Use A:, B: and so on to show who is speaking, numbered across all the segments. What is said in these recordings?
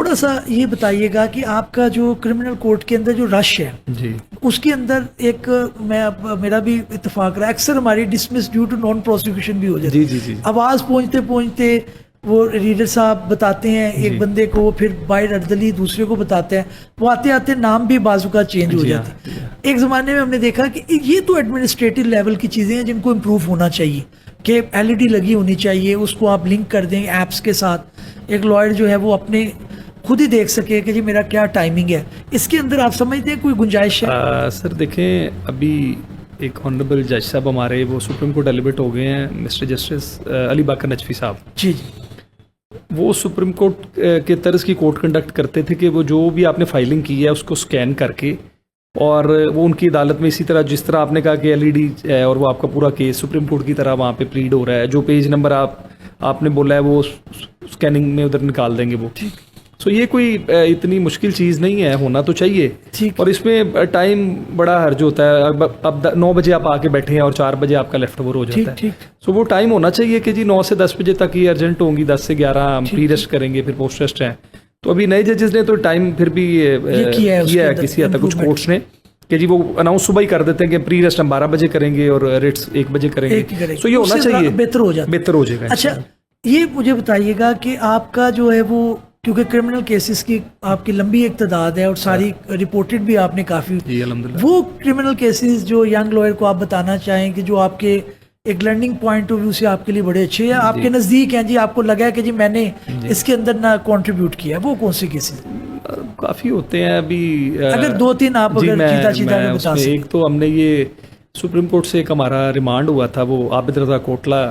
A: थोड़ा सा ये बताइएगा कि आपका जो क्रिमिनल कोर्ट के अंदर जो रश है
B: जी,
A: उसके अंदर एक मेरा भी इत्तेफाक रहा, अक्सर हमारी dismiss due to non prosecution भी हो जाती है।
B: जी, जी, जी।
A: आवाज़ पहुंचते पहुंचते वो रीडर साहब बताते हैं एक बंदे को, फिर बाइट अर्दली दूसरे को बताते हैं, वो आते आते नाम भी बाजू का चेंज हो जाते हैं। एक ज़माने में हमने देखा कि ये तो एडमिनिस्ट्रेटिव लेवल की चीज़ें हैं जिनको इम्प्रूव होना चाहिए, कि एलईडी लगी होनी चाहिए, उसको आप लिंक कर दें ऐप्स के साथ, एक लॉयर जो है वो अपने खुद ही देख सके कि जी मेरा क्या टाइमिंग है। इसके अंदर आप समझते हैं कोई गुंजाइश है?
B: सर देखें, अभी एक ऑनरेबल जज साहब हमारे वो सुप्रीम कोर्ट एलिवेट हो गए हैं, मिस्टर जस्टिस अली बाकर नजफी साहब
A: जी।
B: वो सुप्रीम कोर्ट के तर्ज की कोर्ट कंडक्ट करते थे कि वो जो भी आपने फाइलिंग की है उसको स्कैन करके, और वो उनकी अदालत में इसी तरह जिस तरह आपने कहा कि एलईडी है और वो आपका पूरा केस सुप्रीम कोर्ट की तरह वहाँ पे प्लीड हो रहा है, जो पेज नंबर आपने बोला है वो स्कैनिंग में उधर निकाल देंगे वो। सो ये कोई इतनी मुश्किल चीज़ नहीं है, होना तो चाहिए। और इसमें टाइम बड़ा हर्ज होता है। अब 9 बजे आप आके बैठे हैं और 4 बजे आपका लेफ्ट ओवर हो जाता है। सो वो टाइम होना चाहिए कि जी 9 से 10 बजे तक ही अर्जेंट होंगी, 10 से 11 हम प्री रेस्ट करेंगे, फिर पोस्ट रेस्ट हैं। तो अभी नए जजेस ने तो टाइम फिर भी किया है किसी हद तक कुछ कोर्ट्स ने, कि जी वो अनाउंस सुबह ही कर देते हैं कि प्री रेस्ट हम 12 बजे करेंगे और रेट्स 1 बजे करेंगे। सो ये होना चाहिए, बेहतर हो जाएगा।
A: अच्छा, ये मुझे बताइएगा कि आपका जो है वो, क्योंकि क्रिमिनल केसेस की आपकी लंबी एक तादाद है और सारी रिपोर्टेड भी आपने काफ़ी, वो क्रिमिनल केसेस जो यंग लॉयर को आप बताना चाहें कि जो आपके एक लर्निंग पॉइंट ऑफ व्यू से आपके लिए बड़े अच्छे हैं, आपके नज़दीक हैं, जी आपको लगा है कि जी मैंने इसके अंदर ना कंट्रीब्यूट किया, वो कौन से केसेस?
B: काफ़ी होते हैं अभी,
A: अगर 2-3 आप अगर सीधा बता सकें।
B: एक तो हमने ये सुप्रीम कोर्ट से एक हमारा रिमांड हुआ था, वो आबिद रजा कोटला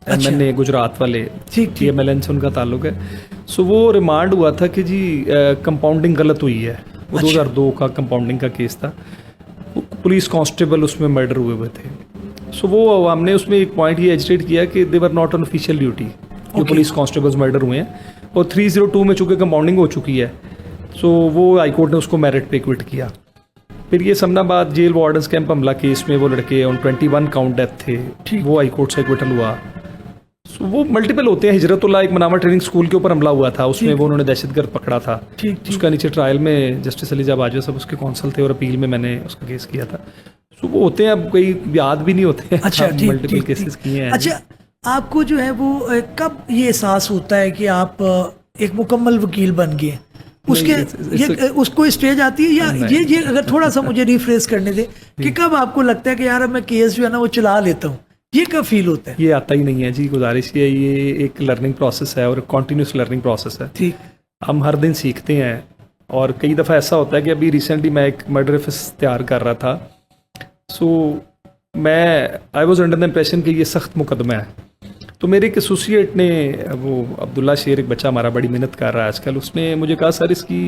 B: MNA गुजरात वाले, TMLN से उनका ताल्लुक है। सो वो रिमांड हुआ था कि जी कंपाउंडिंग गलत हुई है। वो 2002 का कंपाउंडिंग का केस था, पुलिस कांस्टेबल उसमें मर्डर हुए थे। सो वो हमने उसमें एक पॉइंट ये एजिटेट किया कि they were not on official duty, जो पुलिस कांस्टेबल्स मर्डर हुए हैं, और 302 में चूँकि कंपाउंडिंग हो चुकी है, सो वो हाई कोर्ट ने उसको मेरिट पे क्विट किया। फिर ये समनाबाद जेल वार्डन्स कैंप हमला केस में वो लड़के ऑन 21 काउंट डेथ थे, वो हाई कोर्ट से एक्विटल हुआ। सो वो मल्टीपल होते हैं। हिजरतुल्लाह एक मनामा ट्रेनिंग स्कूल के ऊपर हमला हुआ था, उसमें वो उन्होंने दहशतगर्द पकड़ा था। उसका नीचे ट्रायल में जस्टिस अलीजा बाजवा साहब उसके कौंसल थे और अपील में मैंने उसका केस किया था। सो वो होते हैं, अब कोई याद भी नहीं होते हैं। अच्छा, मल्टीपल केसेस किए हैं।
A: अच्छा, आपको जो है वो कब ये एहसास होता है कि आप एक मुकम्मल वकील बन गए? उसको स्टेज आती है या ये अगर थोड़ा सा मुझे रिफ्रेश करने दे कि कब आपको लगता है कि यार अब मैं केस जो है ना वो चला लेता हूँ, ये कब फील होता है? ये
B: आता ही नहीं है जी, गुजारिश ये एक लर्निंग प्रोसेस है और कॉन्टीन्यूस लर्निंग प्रोसेस है।
A: ठीक,
B: हम हर दिन सीखते हैं। और कई दफ़ा ऐसा होता है कि अभी रिसेंटली मैं एक मर्डर एफिस तैयार कर रहा था, so I was under the impression कि ये सख्त मुकदमा है। तो मेरे एक एसोसिएट ने, वो अब्दुल्ला शेर एक बच्चा हमारा बड़ी मेहनत कर रहा है आजकल, उसने मुझे कहा सर इसकी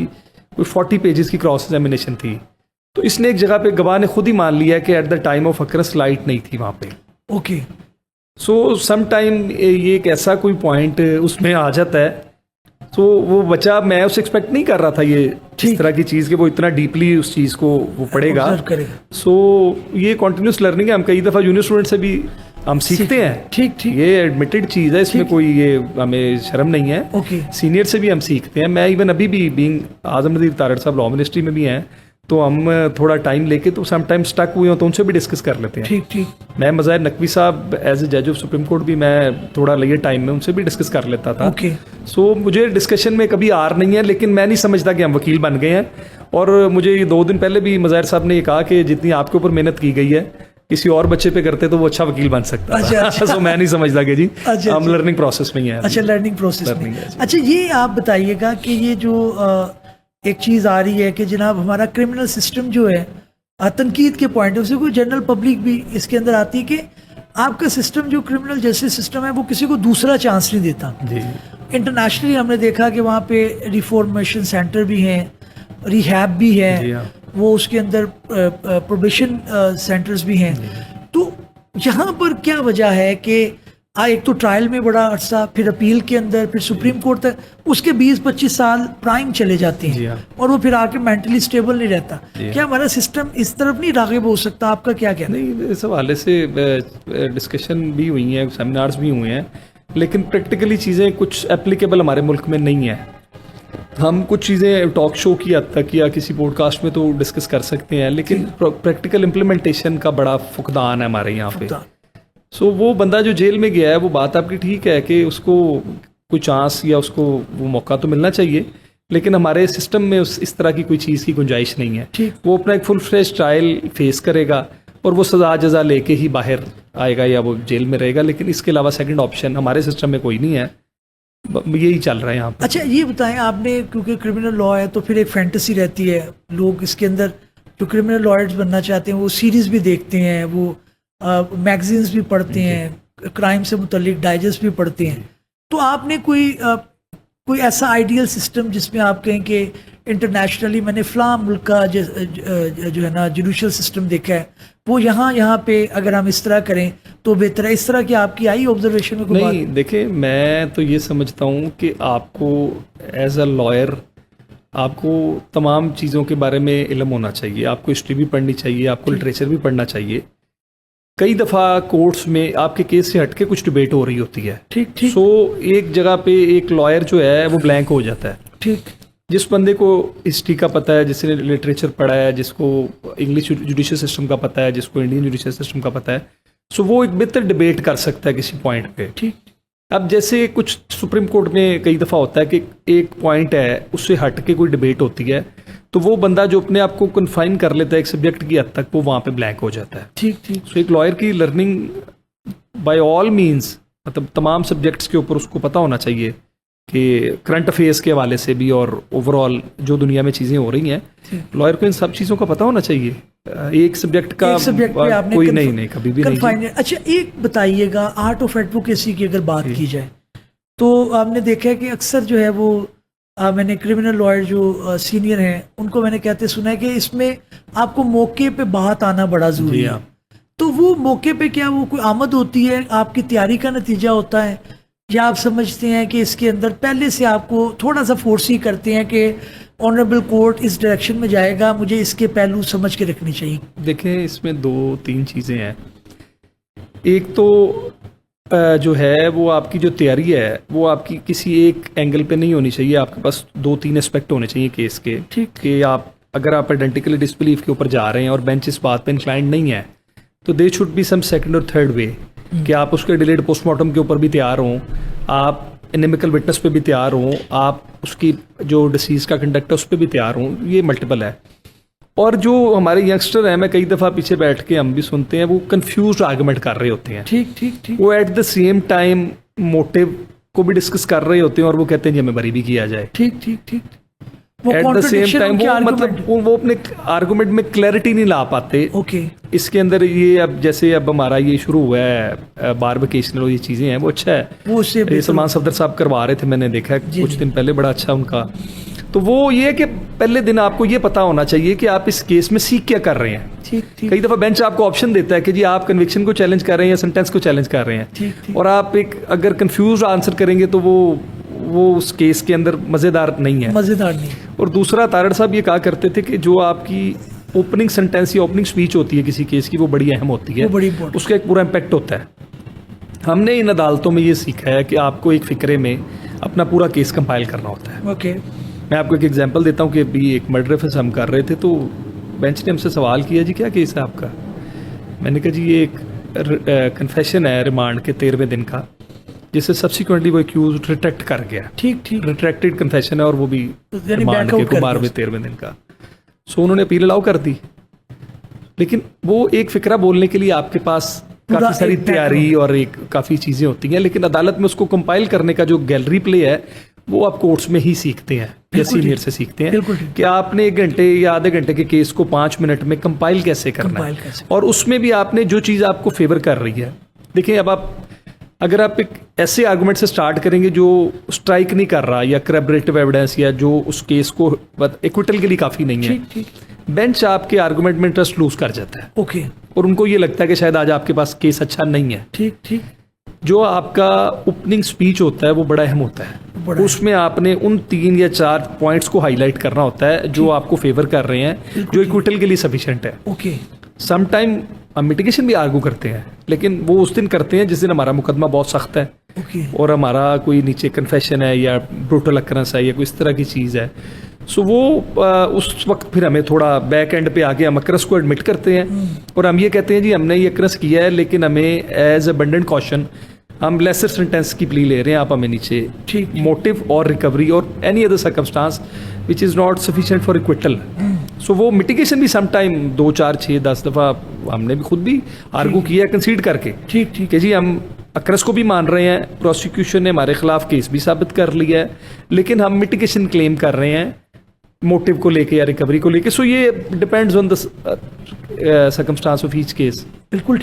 B: कोई 40 पेजेस की क्रॉस एग्जामिनेशन थी। तो इसने एक जगह पे गवाह ने खुद ही मान लिया कि at the time of across light नहीं थी वहाँ पे।
A: ओके,
B: सो सम टाइम ये एक ऐसा कोई पॉइंट उसमें आ जाता है, तो वो बच्चा, मैं उसे एक्सपेक्ट नहीं कर रहा था ये इस तरह की चीज़ कि वो इतना डीपली उस चीज़ को वो पढ़ेगा। सो ये कॉन्टिन्यूस लर्निंग है। हम कई दफ़ा जूनियर स्टूडेंट से भी हम सीखते हैं। ठीक, ये एडमिटेड चीज़ है, इसमें कोई ये हमें शर्म नहीं है। सीनियर से भी हम सीखते हैं। मैं इवन अभी भी बीइंग आजम नज़ीर तारड़ साहब लॉ मिनिस्ट्री में भी हैं, तो हम थोड़ा टाइम लेके तो समटाइम स्टक हुए हो तो उनसे भी डिस्कस कर लेते हैं। ठीक, मैं मज़ाहिर नकवी साहब एज ए जज ऑफ सुप्रीम कोर्ट भी मैं थोड़ा लेयर टाइम में उनसे भी डिस्कस कर लेता था। सो मुझे डिस्कशन में कभी आर नहीं है, लेकिन मैं नहीं समझता कि हम वकील बन गए हैं। और मुझे ये 2 दिन पहले भी मज़ाहिर साहब ने ये कहा कि जितनी आपके ऊपर मेहनत की गई है किसी और बच्चे पे करते तो वो अच्छा वकील बन सकता था। सो मैं नहीं समझता कि जी हम लर्निंग प्रोसेस में ही हैं।
A: अच्छा, लर्निंग प्रोसेस में। अच्छा, ये आप बताइएगा कि ये जो एक चीज़ आ रही है कि जनाब हमारा क्रिमिनल सिस्टम जो है, तनकीद के पॉइंट ऑफ व्यू, कोई जनरल पब्लिक भी इसके अंदर आती है कि आपका सिस्टम जो क्रिमिनल जस्टिस सिस्टम है वो किसी को दूसरा चांस नहीं देता। इंटरनेशनली हमने देखा कि वहाँ पे रिफॉर्मेशन सेंटर भी हैं, रिहैब भी है, वो उसके अंदर प्रोबेशन सेंटर्स भी हैं। तो यहाँ पर क्या वजह है कि एक तो ट्रायल में बड़ा अर्सा, फिर अपील के अंदर, फिर सुप्रीम कोर्ट तक, उसके 20-25 साल प्राइम चले जाते हैं और वो फिर आके मेंटली स्टेबल नहीं रहता। क्या हमारा सिस्टम इस तरफ नहीं राग़िब हो सकता? आपका क्या कहना?
B: नहीं, इस हवाले से डिस्कशन भी हुई हैं, सेमिनार्स भी हुए हैं, लेकिन प्रैक्टिकली चीज़ें कुछ एप्लीकेबल हमारे मुल्क में नहीं है। हम कुछ चीज़ें टॉक शो की हद तक या किसी पॉडकास्ट में तो डिस्कस कर सकते हैं, लेकिन प्रैक्टिकल इम्प्लीमेंटेशन का बड़ा फुकदान है हमारे यहाँ पे। सो वो बंदा जो जेल में गया है, वो बात आपकी ठीक है कि उसको कोई चांस या उसको वो मौका तो मिलना चाहिए, लेकिन हमारे सिस्टम में इस तरह की कोई चीज़ की गुंजाइश नहीं है। वो अपना एक फुल फ्लेश ट्रायल फेस करेगा और वो सजा जजा लेके ही बाहर आएगा या वो जेल में रहेगा, लेकिन इसके अलावा सेकंड ऑप्शन हमारे सिस्टम में कोई नहीं है। यही चल रहा है यहाँ पे।
A: अच्छा ये बताएं आपने, क्योंकि क्रिमिनल लॉ है तो फिर एक फैंटेसी रहती है, लोग इसके अंदर जो क्रिमिनल लॉयर्स बनना चाहते हैं वो सीरीज भी देखते हैं, वो मैगजीन्स भी पढ़ते हैं, क्राइम से मुतल्लिक डाइजेस्ट भी पढ़ते हैं। तो आपने कोई ऐसा आइडियल सिस्टम जिसमें आप कहें कि इंटरनेशनली मैंने फ़लाँ मुल्क का जो है ना जुडिशल सिस्टम देखा है, वो यहाँ पे अगर हम इस तरह करें तो बेहतर है, इस तरह की आपकी आई ऑब्जर्वेशन में कोई
B: नहीं? देखिए, मैं तो ये समझता हूँ कि आपको एज अ लॉयर आपको तमाम चीज़ों के बारे में इल्म होना चाहिए। आपको हिस्ट्री भी पढ़नी चाहिए, आपको लिटरेचर भी पढ़ना चाहिए। कई दफ़ा कोर्ट्स में आपके केस से हटके कुछ डिबेट हो रही होती है।
A: ठीक।
B: सो एक जगह पे एक लॉयर जो है वो ब्लैंक हो जाता है।
A: ठीक। जिस
B: जिस बंदे को हिस्ट्री का पता है, जिसने लिटरेचर पढ़ा है, जिसको इंग्लिश जुडिशियल सिस्टम का पता है, जिसको इंडियन जुडिशियल सिस्टम का पता है, सो वो एक बेहतर डिबेट कर सकता है किसी पॉइंट पे।
A: ठीक।
B: अब जैसे कुछ सुप्रीम कोर्ट में कई दफ़ा होता है कि एक पॉइंट है, उससे हट के कोई डिबेट होती है, तो वो बंदा जो अपने आप को कन्फाइन कर लेता है एक सब्जेक्ट की हद तक, वो वहाँ पे ब्लैंक हो जाता है।
A: ठीक।
B: सो एक लॉयर की लर्निंग बाय ऑल मीन्स, मतलब तमाम सब्जेक्ट्स के ऊपर उसको पता होना चाहिए कि करंट अफेयर्स के हवाले से भी और ओवरऑल जो दुनिया में चीज़ें हो रही हैं, लॉयर को इन सब चीज़ों का पता होना चाहिए। एक सब्जेक्ट का
A: पे आपने
B: कोई नहीं कभी भी नहीं।
A: अच्छा एक बताइएगा, आर्ट ऑफ एडवोकेसी की अगर बात की जाए तो आपने देखा है कि अक्सर जो है वो मैंने क्रिमिनल लॉयर जो सीनियर हैं उनको मैंने कहते सुना है कि इसमें आपको मौके पे बात आना बड़ा ज़रूरी है। तो वो मौके पे क्या वो कोई आमद होती है, आपकी तैयारी का नतीजा होता है, या आप समझते हैं कि इसके अंदर पहले से आपको थोड़ा सा फोर्स ही करते हैं कि ऑनरेबल कोर्ट इस डायरेक्शन में जाएगा, मुझे इसके पहलू समझ के रखने चाहिए?
B: देखें, इसमें 2-3 चीज़ें हैं। एक तो जो है वो आपकी जो तैयारी है वो आपकी किसी एक एंगल पे नहीं होनी चाहिए। आपके पास 2-3 एस्पेक्ट होने चाहिए केस के। ठीक, कि आप अगर आप आइडेंटिकली डिसबिलीफ के ऊपर जा रहे हैं और बेंच इस बात पे इंक्लाइंड नहीं है, तो they should be some second और थर्ड वे कि आप उसके डिलेड पोस्टमार्टम के ऊपर भी तैयार हों, आप एनिमिकल विटनेस पे भी तैयार हों, आप उसकी जो डिसीज़ का कंडक्ट है उस पर भी तैयार हों। ये मल्टीपल है। और जो हमारे यंगस्टर हैं, मैं कई दफ़ा पीछे बैठ के हम भी सुनते हैं, वो कंफ्यूज आर्गुमेंट कर रहे होते हैं। ठीक। वो at the same time motive को भी डिस्कस कर रहे होते हैं और वो कहते हैं जी हमें बरी भी किया जाए। ठीक। एट द सेम टाइम वो मतलब वो अपने आर्गुमेंट में क्लैरिटी नहीं ला पाते।
A: ओके।
B: इसके अंदर ये अब जैसे अब हमारा ये शुरू हुआ है बार वेकेशनल, ये चीज़ें हैं वो अच्छा है। वो ये सलमान सफदर साहब करवा रहे थे, मैंने देखा है कुछ दिन पहले, बड़ा अच्छा उनका। तो वो ये है कि पहले दिन आपको ये पता होना चाहिए कि आप इस केस में सीख क्या कर रहे हैं। ठीक। कई दफ़ा बेंच आपको ऑप्शन देता है कि जी आप कन्विक्शन को चैलेंज कर रहे हैं या सेंटेंस को चैलेंज कर रहे हैं। ठीक। और आप एक अगर कंफ्यूज आंसर करेंगे तो वो उस केस के अंदर मज़ेदार नहीं है। और दूसरा, तारड़ साहब ये कहा करते थे कि जो आपकी ओपनिंग सेंटेंस या ओपनिंग स्पीच होती है किसी केस की, वो बड़ी अहम होती है, उसका एक पूरा इम्पैक्ट होता है। हमने इन अदालतों में ये सीखा है कि आपको एक फ़िक्रे में अपना पूरा केस कंपाइल करना होता है।
A: ओके।
B: मैं आपको एक एग्जांपल देता हूँ कि अभी एक मर्डर केस हम कर रहे थे, तो बेंच ने हमसे सवाल किया जी क्या केस है आपका। मैंने कहा जी ये एक कन्फेशन है रिमांड के 13वें दिन का, जिससे सब्सिक्वेंटली वो एक्यूज रिट्रैक्ट कर गया। ठीक। रिट्रैक्टेड कन्फेशन है और वो भी रिमांड के 12वें दिन का। सो उन्होंने अपील अलाउ कर दी, लेकिन वो एक फिक्रा बोलने के लिए आपके पास काफ़ी सारी तैयारी और एक काफ़ी चीज़ें होती हैं, लेकिन अदालत में उसको कंपाइल करने का जो गैलरी प्ले है वो आप कोर्ट्स में ही सीखते हैं या सीनियर से सीखते हैं कि आपने 1 घंटे या आधे घंटे के केस को 5 मिनट में कंपाइल कैसे करना है। और उसमें भी आपने जो चीज़ आपको फेवर कर रही है, देखिए अब आप अगर आप एक ऐसे आर्गुमेंट से स्टार्ट करेंगे जो स्ट्राइक नहीं कर रहा या करबरेटिव एविडेंस या जो उस केस को एक्विटल के लिए काफ़ी नहीं है, बेंच आपके आर्गुमेंट में इंटरेस्ट लूज कर जाता है। ओके। और उनको ये लगता है कि शायद आज आपके पास केस अच्छा नहीं है। ठीक। जो आपका ओपनिंग स्पीच होता है वो बड़ा अहम होता है। उसमें आपने उन 3 या 4 पॉइंट्स को हाईलाइट करना होता है जो आपको फेवर कर रहे हैं, जो इक्विटल के लिए सफिशिएंट है। ओके। समटाइम हम मिटिगेशन भी आर्गू करते हैं, लेकिन वो उस दिन करते हैं जिस दिन हमारा मुकदमा बहुत सख्त है।
A: ओके
B: और हमारा कोई नीचे कन्फेशन है या ब्रूटल अक्रंस है या कोई इस तरह की चीज़ है, सो वो उस वक्त फिर हमें थोड़ा बैक एंड पे आके हम अक्रंस को एडमिट करते हैं और हम ये कहते हैं जी हमने ये अक्रंस किया है, लेकिन हमें एज अबंडेंट कॉशन हम लेसर सेंटेंस की प्ली ले रहे हैं, आप हमें नीचे
A: ठीक।
B: मोटिव और रिकवरी और any other circumstance which is not sufficient for acquittal. So वो मिटिगेशन भी सम टाइम 2 4 6 10 दफ़ा हमने भी खुद भी आर्गू किया कंसीड करके
A: ठीक ठीक
B: कि जी हम अक्रस को भी मान रहे हैं, प्रोसिक्यूशन ने हमारे खिलाफ केस भी साबित कर लिया है, लेकिन हम मिटिगेशन क्लेम कर रहे हैं मोटिव को लेके या रिकवरी को लेके। सो ये depends on the circumstance of each case.
A: बिल्कुल